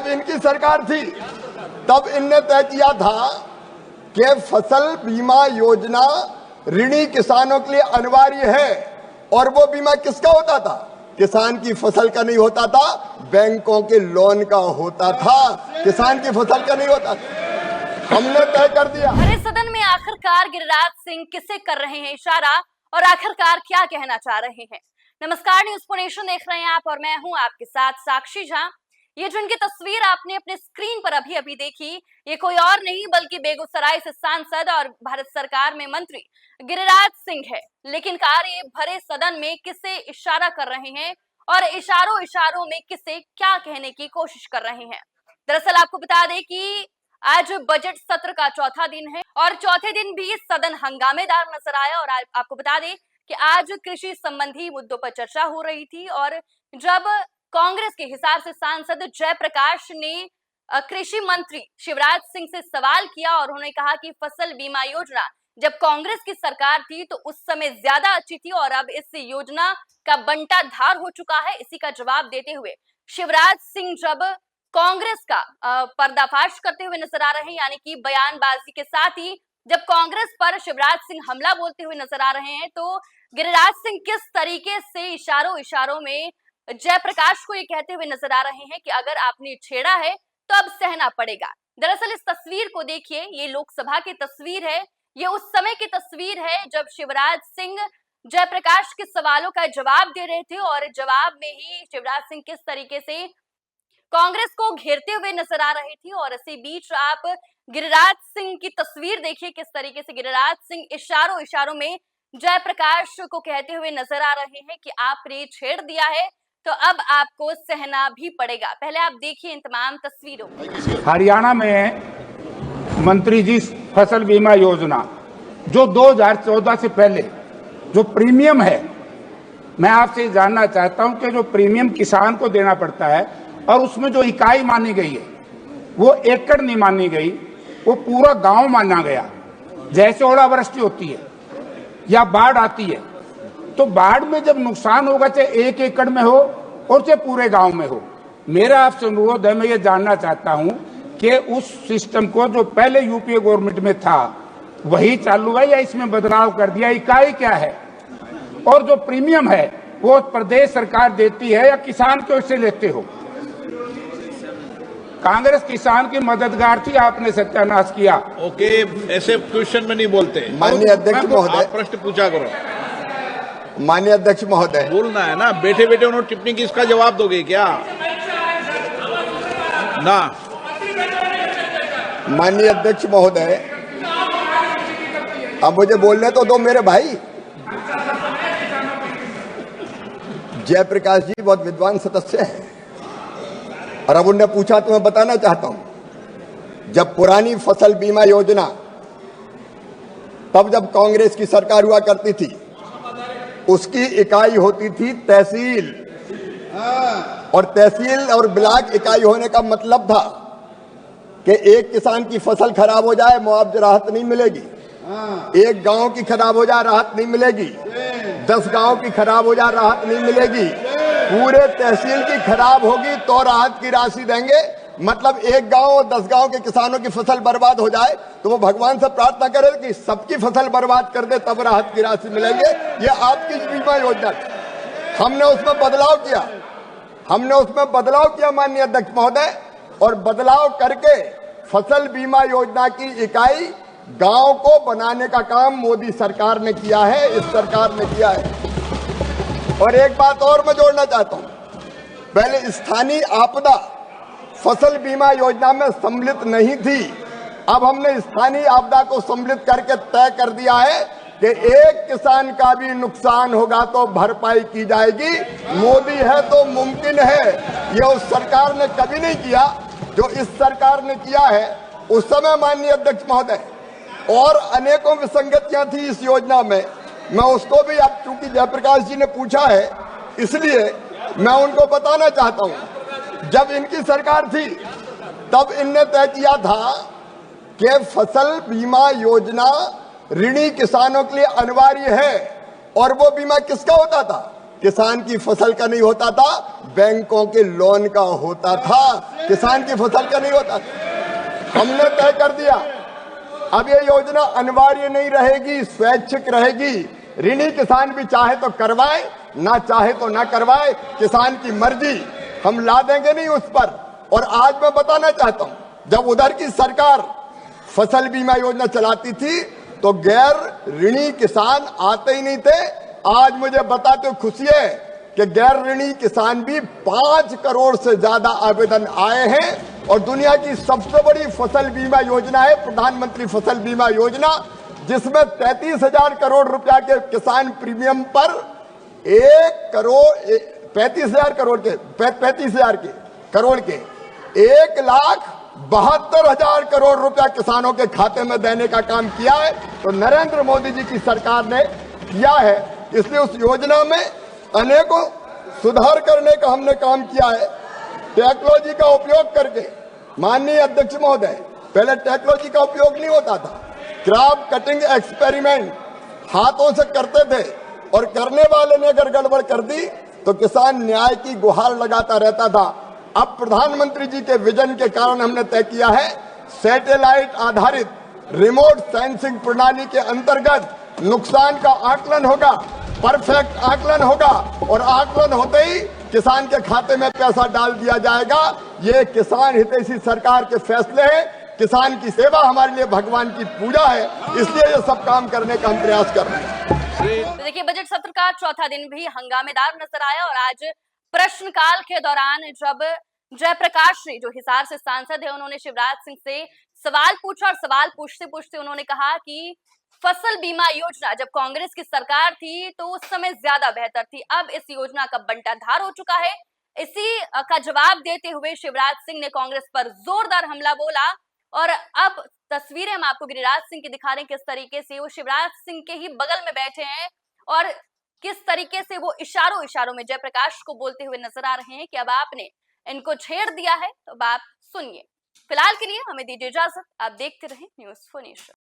इनकी सरकार थी तब इनने तय किया था कि फसल बीमा योजना ऋणी किसानों के लिए अनिवार्य है। और वो बीमा किसका होता था? किसान की फसल का नहीं होता था, बैंकों के लोन का होता था, किसान की फसल का नहीं होता था। हमने तय कर दिया। हरे सदन में आखिरकार गिरिराज सिंह किसे कर रहे हैं इशारा और आखिरकार क्या कहना चाह रहे हैं? नमस्कार, न्यूज़ फॉर नेशन देख रहे हैं आप और मैं हूं आपके साथ साक्षी झा। ये जो इनकी तस्वीर आपने अपने स्क्रीन पर अभी देखी, ये कोई और नहीं बल्कि बेगूसराय से सांसद और भारत सरकार में मंत्री गिरिराज सिंह है। लेकिन कार्य भरे सदन में किसे इशारा कर रहे हैं और इशारों इशारों में किसे क्या कहने की कोशिश कर रहे हैं? दरअसल आपको बता दें कि आज बजट सत्र का चौथा दिन है और चौथे दिन भी सदन हंगामेदार नजर आया। और आपको बता दें कि आज कृषि संबंधी मुद्दों पर चर्चा हो रही थी और जब कांग्रेस के हिसार से सांसद जयप्रकाश ने कृषि मंत्री शिवराज सिंह से सवाल किया और उन्होंने कहा कि फसल बीमा योजना जब कांग्रेस की सरकार थी तो उस समय ज्यादा अच्छी थी और अब इस योजना का बंटाधार हो चुका है। इसी का जवाब देते हुए शिवराज सिंह जब कांग्रेस का पर्दाफाश करते हुए नजर आ रहे हैं, यानी कि बयानबाजी के साथ ही जब कांग्रेस पर शिवराज सिंह हमला बोलते हुए नजर आ रहे हैं, तो गिरिराज सिंह किस तरीके से इशारों इशारों में जयप्रकाश को ये कहते हुए नजर आ रहे हैं कि अगर आपने छेड़ा है तो अब सहना पड़ेगा। दरअसल इस तस्वीर को देखिए, ये लोकसभा की तस्वीर है, ये उस समय की तस्वीर है जब शिवराज सिंह जयप्रकाश के सवालों का जवाब दे रहे थे और जवाब में ही शिवराज सिंह किस तरीके से कांग्रेस को घेरते हुए नजर आ रहे थे। और इसी बीच आप गिरिराज सिंह की तस्वीर देखिए, किस तरीके से गिरिराज सिंह इशारों इशारों में जयप्रकाश को कहते हुए नजर आ रहे हैं कि आपने छेड़ दिया है तो अब आपको सहना भी पड़ेगा। पहले आप देखिए इन तमाम तस्वीरों। हरियाणा में मंत्री जी फसल बीमा योजना जो 2014 से पहले जो प्रीमियम है, मैं आपसे जानना चाहता हूं कि जो प्रीमियम किसान को देना पड़ता है और उसमें जो इकाई मानी गई है वो एकड़ नहीं मानी गई, वो पूरा गांव माना गया। जैसे ओलावृष्टि होती है या बाढ़ आती है तो बाढ़ में जब नुकसान होगा चाहे 1 एकड़ में हो और चाहे पूरे गांव में हो, मेरा आपसे अनुरोध है, मैं ये जानना चाहता हूं कि उस सिस्टम को जो पहले यूपीए गवर्नमेंट में था वही चालू है या इसमें बदलाव कर दिया? इकाई क्या है और जो प्रीमियम है वो प्रदेश सरकार देती है या किसान को इससे लेते हो? कांग्रेस किसान की मददगार थी, आपने सत्यानाश किया। ओके, ऐसे क्वेश्चन में नहीं बोलते। माननीय अध्यक्ष महोदय, प्रश्न पूछा करो। माननीय अध्यक्ष महोदय, बोलना है ना, बैठे बैठे उन्होंने टिप्पणी की, इसका जवाब दोगे क्या? ना। माननीय अध्यक्ष महोदय, अब मुझे बोलने तो दो मेरे भाई। जयप्रकाश जी बहुत विद्वान सदस्य हैं और अब उन्होंने पूछा तो मैं बताना चाहता हूं। जब पुरानी फसल बीमा योजना, तब जब कांग्रेस की सरकार हुआ करती थी, उसकी इकाई होती थी तहसील, और तहसील और ब्लॉक इकाई होने का मतलब था कि एक किसान की फसल खराब हो जाए मुआवजा राहत नहीं मिलेगी, एक गांव की खराब हो जाए राहत नहीं मिलेगी, 10 गांव की खराब हो जाए राहत नहीं मिलेगी, पूरे तहसील की खराब होगी तो राहत की राशि देंगे। मतलब एक गांव और 10 गांव के किसानों की फसल बर्बाद हो जाए तो वो भगवान से प्रार्थना करे कि सबकी फसल बर्बाद कर दे तब राहत की राशि मिलेंगे। ये आपकी बीमा योजना थी। हमने उसमें बदलाव किया माननीय अध्यक्ष महोदय, और बदलाव करके फसल बीमा योजना की इकाई गांव को बनाने का काम मोदी सरकार ने किया है, इस सरकार ने किया है। और एक बात और मैं जोड़ना चाहता हूं, पहले स्थानीय आपदा फसल बीमा योजना में सम्मिलित नहीं थी, अब हमने स्थानीय आपदा को सम्मिलित करके तय कर दिया है कि एक किसान का भी नुकसान होगा तो भरपाई की जाएगी। मोदी है तो मुमकिन है, ये उस सरकार ने कभी नहीं किया जो इस सरकार ने किया है। उस समय माननीय अध्यक्ष महोदय और अनेकों विसंगतियां थी इस योजना में, मैं उसको भी, अब चूंकि जयप्रकाश जी ने पूछा है इसलिए मैं उनको बताना चाहता हूं। जब इनकी सरकार थी तब इनने तय किया था कि फसल बीमा योजना ऋणी किसानों के लिए अनिवार्य है। और वो बीमा किसका होता था? किसान की फसल का नहीं होता था, बैंकों के लोन का होता था। किसान की फसल का नहीं होता था। हमने तय कर दिया अब ये योजना अनिवार्य नहीं रहेगी, स्वैच्छिक रहेगी। ऋणी किसान भी चाहे तो करवाए, ना चाहे तो ना करवाए, किसान की मर्जी, हम ला देंगे नहीं उस पर। और आज मैं बताना चाहता हूं, जब उधर की सरकार फसल बीमा योजना चलाती थी तो गैर ऋणी किसान आते ही नहीं थे। आज मुझे बताते हुए खुशी है कि गैर ऋणी किसान भी 5 करोड़ से ज्यादा आवेदन आए हैं। और दुनिया की सबसे बड़ी फसल बीमा योजना है प्रधानमंत्री फसल बीमा योजना, जिसमें 33,000 करोड़ रुपया के किसान प्रीमियम पर 35,000 करोड़ के 1,72,000 करोड़ रुपया किसानों के खाते में देने का काम किया है। तो नरेंद्र मोदी जी की सरकार ने किया है, इसलिए उस योजना में अनेकों सुधार करने का हमने काम किया है। टेक्नोलॉजी का उपयोग करके, माननीय अध्यक्ष महोदय, पहले टेक्नोलॉजी का उपयोग नहीं होता था। क्रॉप कटिंग एक्सपेरिमेंट हाथों से करते थे और करने वाले ने अगर गड़बड़ कर दी तो किसान न्याय की गुहार लगाता रहता था। अब प्रधानमंत्री जी के विजन के कारण हमने तय किया है, सैटेलाइट आधारित रिमोट सेंसिंग प्रणाली के अंतर्गत नुकसान का आकलन होगा, परफेक्ट आकलन होगा और आकलन होते ही किसान के खाते में पैसा डाल दिया जाएगा। ये किसान हितैषी सरकार के फैसले हैं। किसान की सेवा हमारे लिए भगवान की पूजा है, इसलिए ये सब काम करने का हम प्रयास कर रहे हैं। तो देखिए, बजट सत्र का चौथा दिन भी हंगामेदार नजर आया और आज प्रश्नकाल के दौरान जब जयप्रकाश जी, जो हिसार से सांसद है, उन्होंने शिवराज सिंह से सवाल पूछा और सवाल पूछते पूछते उन्होंने कहा कि फसल बीमा योजना जब कांग्रेस की सरकार थी तो उस समय ज्यादा बेहतर थी, अब इस योजना का बंटाधार हो चुका है। इसी का जवाब देते हुए शिवराज सिंह ने कांग्रेस पर जोरदार हमला बोला और अब तस्वीरें हम आपको गिरिराज सिंह की दिखा रहे हैं, किस तरीके से वो शिवराज सिंह के ही बगल में बैठे हैं और किस तरीके से वो इशारों में जयप्रकाश को बोलते हुए नजर आ रहे हैं कि अब आपने इनको छेड़ दिया है, तो अब आप सुनिए। फिलहाल के लिए हमें दीजिए इजाजत, आप देखते रहें न्यूज़4नेशन।